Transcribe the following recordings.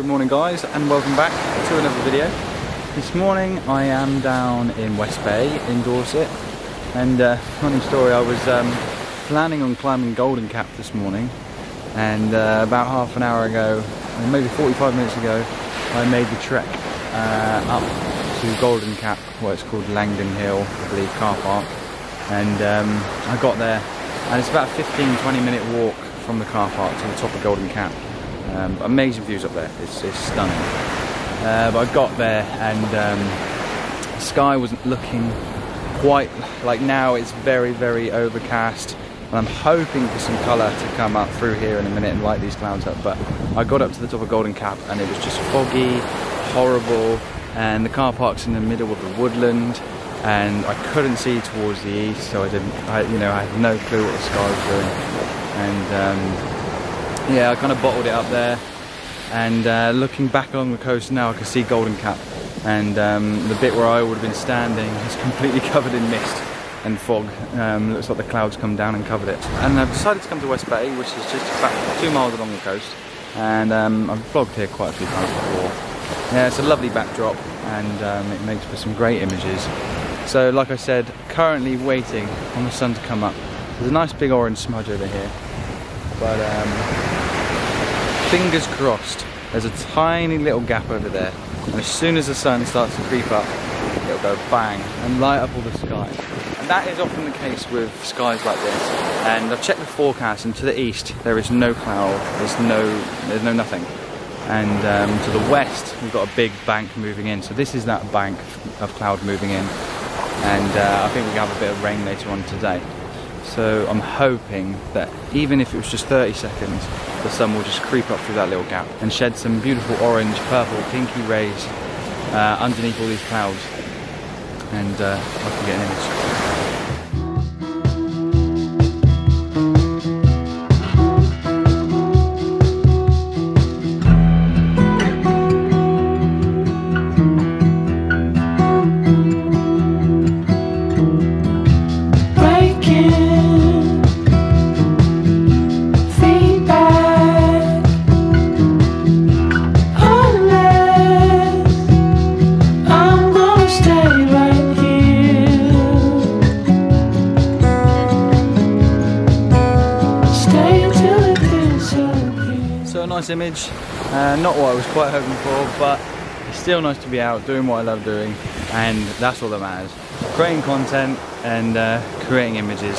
Good morning guys, and welcome back to another video. This morning I am down in West Bay in Dorset, and funny story, I was planning on climbing Golden Cap this morning, and about half an hour ago, maybe 45 minutes ago, I made the trek up to Golden Cap, where it's called Langdon Hill, I believe, car park, and I got there, and it's about a 15-20 minute walk from the car park to the top of Golden Cap. Amazing views up there, it's stunning. But I got there and the sky wasn't looking quite like now. It's very overcast, and I'm hoping for some colour to come up through here in a minute and light these clouds up. But I got up to the top of Golden Cap and it was just foggy, horrible, and the car park's in the middle of the woodland, and I couldn't see towards the east, so I had no clue what the sky was doing. And yeah, I kind of bottled it up there, and looking back along the coast now, I can see Golden Cap, and the bit where I would have been standing is completely covered in mist and fog. Looks like the clouds come down and covered it. And I've decided to come to West Bay, which is just about 2 miles along the coast, and I've vlogged here quite a few times before. Yeah, it's a lovely backdrop, and it makes for some great images. So like I said, currently waiting on the sun to come up. There's a nice big orange smudge over here, but fingers crossed. There's a tiny little gap over there, and as soon as the sun starts to creep up, it'll go bang and light up all the sky. And that is often the case with skies like this. And I've checked the forecast, and to the east there is no cloud, there's no nothing. And to the west we've got a big bank moving in, so this is that bank of cloud moving in, and I think we can have a bit of rain later on today. So I'm hoping that even if it was just 30 seconds, the sun will just creep up through that little gap and shed some beautiful orange, purple, pinky rays underneath all these clouds, and I can get an image. Nice image, not what I was quite hoping for, but it's still nice to be out doing what I love doing, and that's all that matters. Creating content and creating images,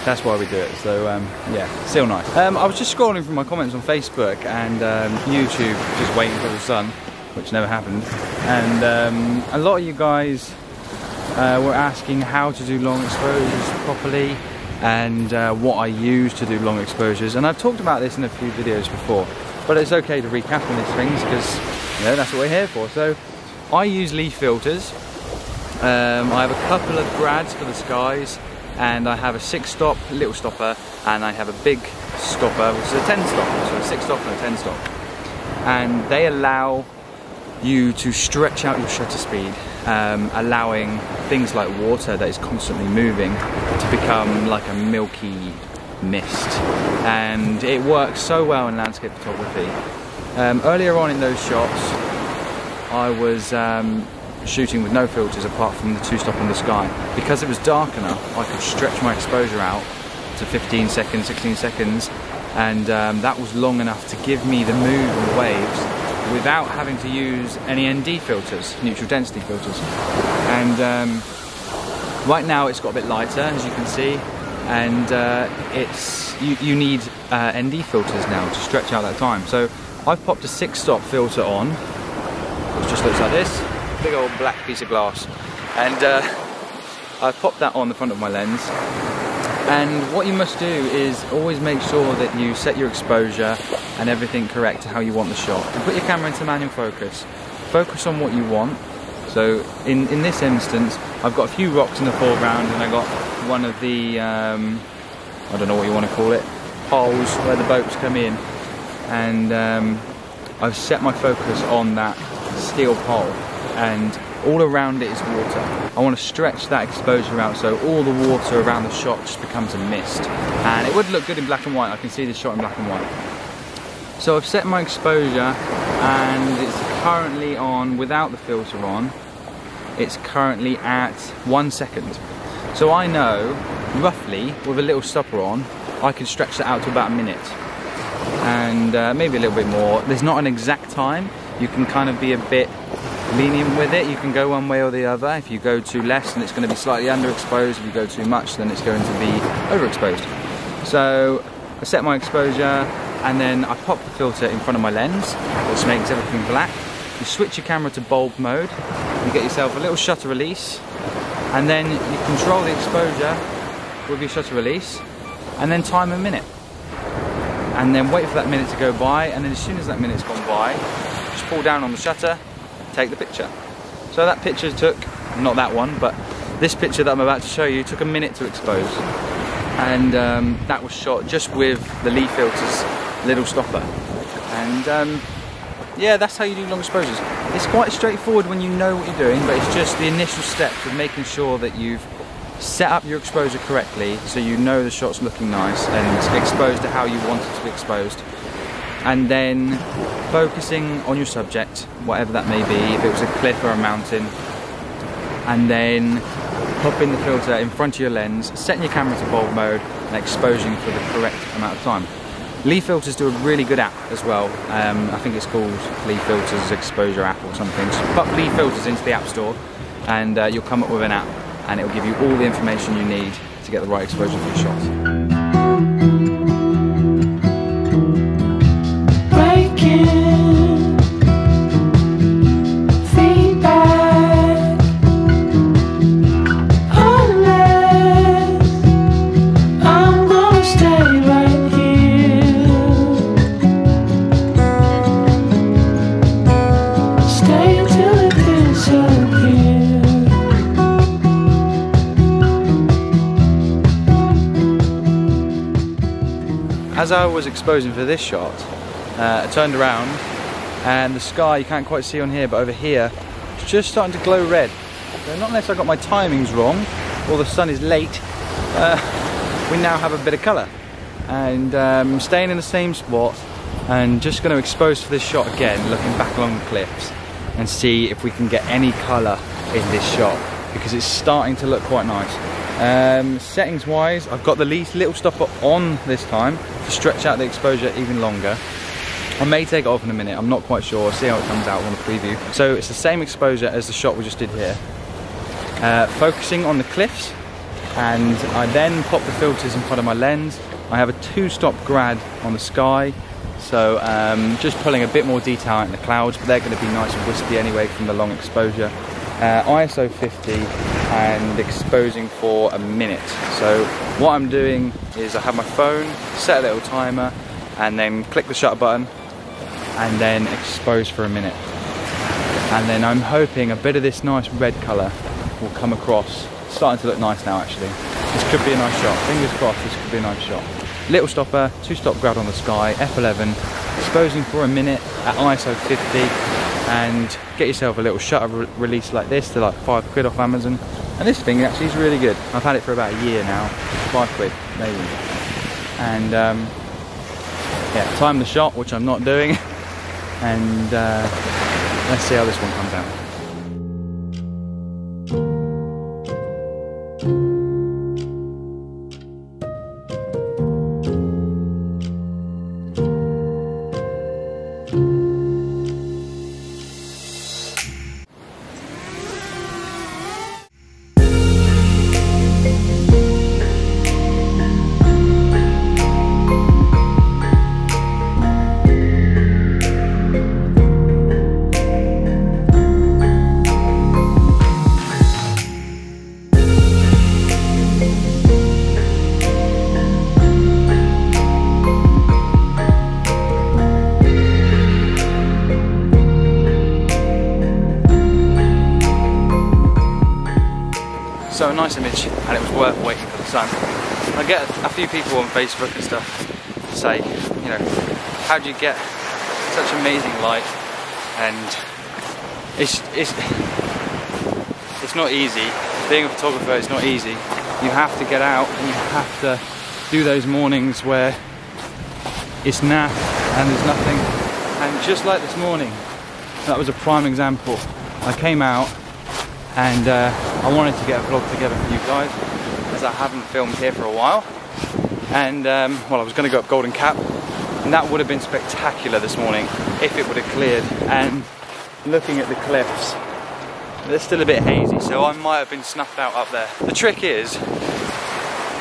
that's why we do it. So yeah, still nice. I was just scrolling through my comments on Facebook and YouTube, just waiting for the sun, which never happened, and a lot of you guys were asking how to do long exposures properly, and what I use to do long exposures, and I've talked about this in a few videos before, but it's okay to recap on these things because, you know, that's what we're here for. So I use LeeFilters. I have a couple of grads for the skies, and I have a 6-stop little stopper, and I have a big stopper which is a 10-stop, so a 6-stop and a 10-stop, and they allow you to stretch out your shutter speed, allowing things like water that is constantly moving to become like a milky mist, and it works so well in landscape photography. Earlier on in those shots I was shooting with no filters apart from the 2-stop in the sky. Because it was dark enough, I could stretch my exposure out to 15 seconds, 16 seconds, and that was long enough to give me the move and the waves without having to use any ND filters, neutral density filters. And right now it's got a bit lighter, as you can see, and you need ND filters now to stretch out that time. So I've popped a 6-stop filter on, which just looks like this, big old black piece of glass, and I've popped that on the front of my lens. And what you must do is always make sure that you set your exposure and everything correct to how you want the shot. And put your camera into manual focus. Focus on what you want. So in this instance, I've got a few rocks in the foreground, and I got one of the, I don't know what you want to call it, poles where the boats come in. And I've set my focus on that steel pole, and all around it is water. I want to stretch that exposure out so all the water around the shot just becomes a mist, and it would look good in black and white. I can see this shot in black and white. So I've set my exposure and it's currently on, without the filter on, it's currently at 1 second. So I know, roughly, with a little stopper on, I can stretch that out to about a minute. And maybe a little bit more. There's not an exact time. You can kind of be a bit lenient with it. You can go one way or the other. If you go too less, then it's going to be slightly underexposed. If you go too much, then it's going to be overexposed. So I set my exposure, and then I pop the filter in front of my lens, which makes everything black. You switch your camera to bulb mode, you get yourself a little shutter release, and then you control the exposure with your shutter release, and then time a minute. And then wait for that minute to go by, and then as soon as that minute's gone by, just pull down on the shutter, take the picture. So that picture took, not that one, but this picture that I'm about to show you took a minute to expose. And that was shot just with the LeeFilters little stopper. And yeah, that's how you do long exposures. It's quite straightforward when you know what you're doing, but it's just the initial steps of making sure that you've set up your exposure correctly, so you know the shot's looking nice and exposed to how you want it to be exposed. And then focusing on your subject, whatever that may be, if it was a cliff or a mountain, and then popping the filter in front of your lens, setting your camera to bulb mode, and exposing for the correct amount of time. LeeFilters do a really good app as well. I think it's called LeeFilters Exposure app or something. Just pop LeeFilters into the App Store and you'll come up with an app, and it will give you all the information you need to get the right exposure for your shot. As I was exposing for this shot, I turned around and the sky, you can't quite see on here, but over here, it's just starting to glow red. So not unless I got my timings wrong or the sun is late, we now have a bit of colour. And staying in the same spot and just going to expose for this shot again, looking back along the cliffs and see if we can get any colour in this shot, because it's starting to look quite nice. Settings wise, I've got the little stopper on this time to stretch out the exposure even longer. I may take it off in a minute, I'm not quite sure. I'll see how it comes out on the preview. So it's the same exposure as the shot we just did here. Focusing on the cliffs, and I then pop the filters in front of my lens. I have a 2-stop grad on the sky, so just pulling a bit more detail out in the clouds, but they're going to be nice and wispy anyway from the long exposure. ISO 50 and exposing for a minute. So what I'm doing is I have my phone, set a little timer, and then click the shutter button and then expose for a minute. And then I'm hoping a bit of this nice red colour will come across. It's starting to look nice now actually. This could be a nice shot. Fingers crossed this could be a nice shot. Little stopper, 2-stop grad on the sky, f11, exposing for a minute at ISO 50. And get yourself a little shutter release like this. They're like £5 off Amazon, and this thing actually is really good. I've had it for about a year now. £5 maybe. And yeah, time the shot, which I'm not doing, and let's see how this one comes out. So a nice image, and it was worth waiting for the sun. I get a few people on Facebook and stuff say, you know, how do you get such amazing light? And it's not easy. Being a photographer, it's not easy. You have to get out and you have to do those mornings where it's naff and there's nothing. And just like this morning, that was a prime example. I came out and I wanted to get a vlog together for you guys, as I haven't filmed here for a while. And well, I was going to go up Golden Cap, and that would have been spectacular this morning if it would have cleared. And looking at the cliffs, they're still a bit hazy, so I might have been snuffed out up there. The trick is,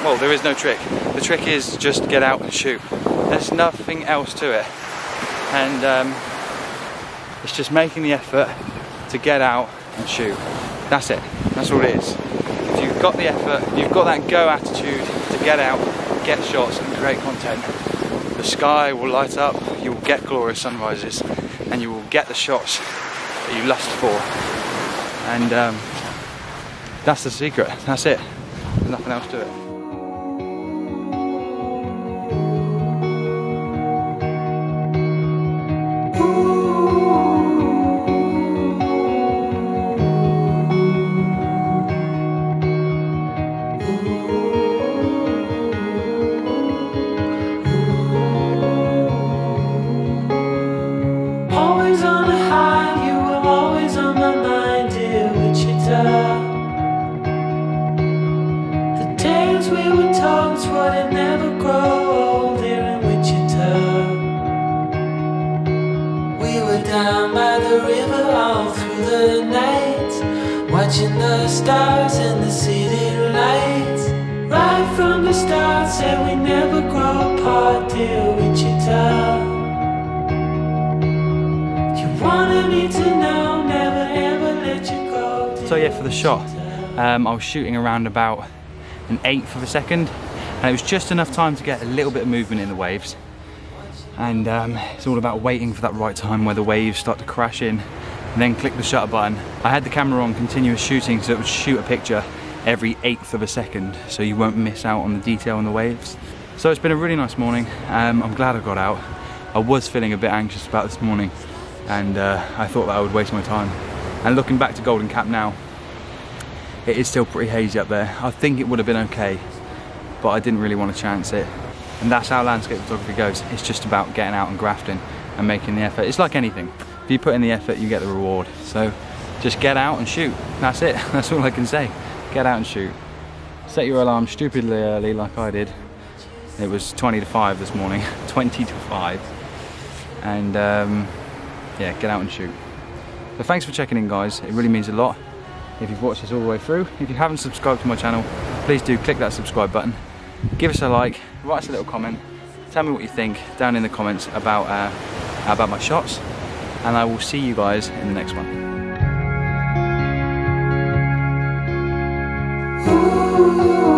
well, there is no trick. The trick is just get out and shoot. There's nothing else to it. And it's just making the effort to get out and shoot. That's it. That's all it is. If you've got the effort, you've got that go attitude to get out, get shots and create content, the sky will light up, you will get glorious sunrises, and you will get the shots that you lust for. And that's the secret. That's it. There's nothing else to it. Watching the stars and the city lights. Right from the start, said we never grow apart, dear Wichita. You wanted me to know, never ever let you go. So yeah, for the shot, I was shooting around about an 1/8 of a second, and it was just enough time to get a little bit of movement in the waves. And it's all about waiting for that right time where the waves start to crash in, and then click the shutter button. I had the camera on continuous shooting, so it would shoot a picture every 1/8 of a second, so you won't miss out on the detail in the waves. So it's been a really nice morning. I'm glad I got out. I was feeling a bit anxious about this morning, and I thought that I would waste my time. And looking back to Golden Cap now, it is still pretty hazy up there. I think it would have been okay, but I didn't really want to chance it. And that's how landscape photography goes. It's just about getting out and grafting and making the effort. It's like anything. If you put in the effort, you get the reward. So just get out and shoot. That's it. That's all I can say. Get out and shoot. Set your alarm stupidly early like I did. It was 20 to 5 this morning. 20 to 5. And yeah, get out and shoot. So thanks for checking in, guys. It really means a lot if you've watched this all the way through. If you haven't subscribed to my channel, please do click that subscribe button. Give us a like, write us a little comment. Tell me what you think down in the comments about my shots. And I will see you guys in the next one. Ooh.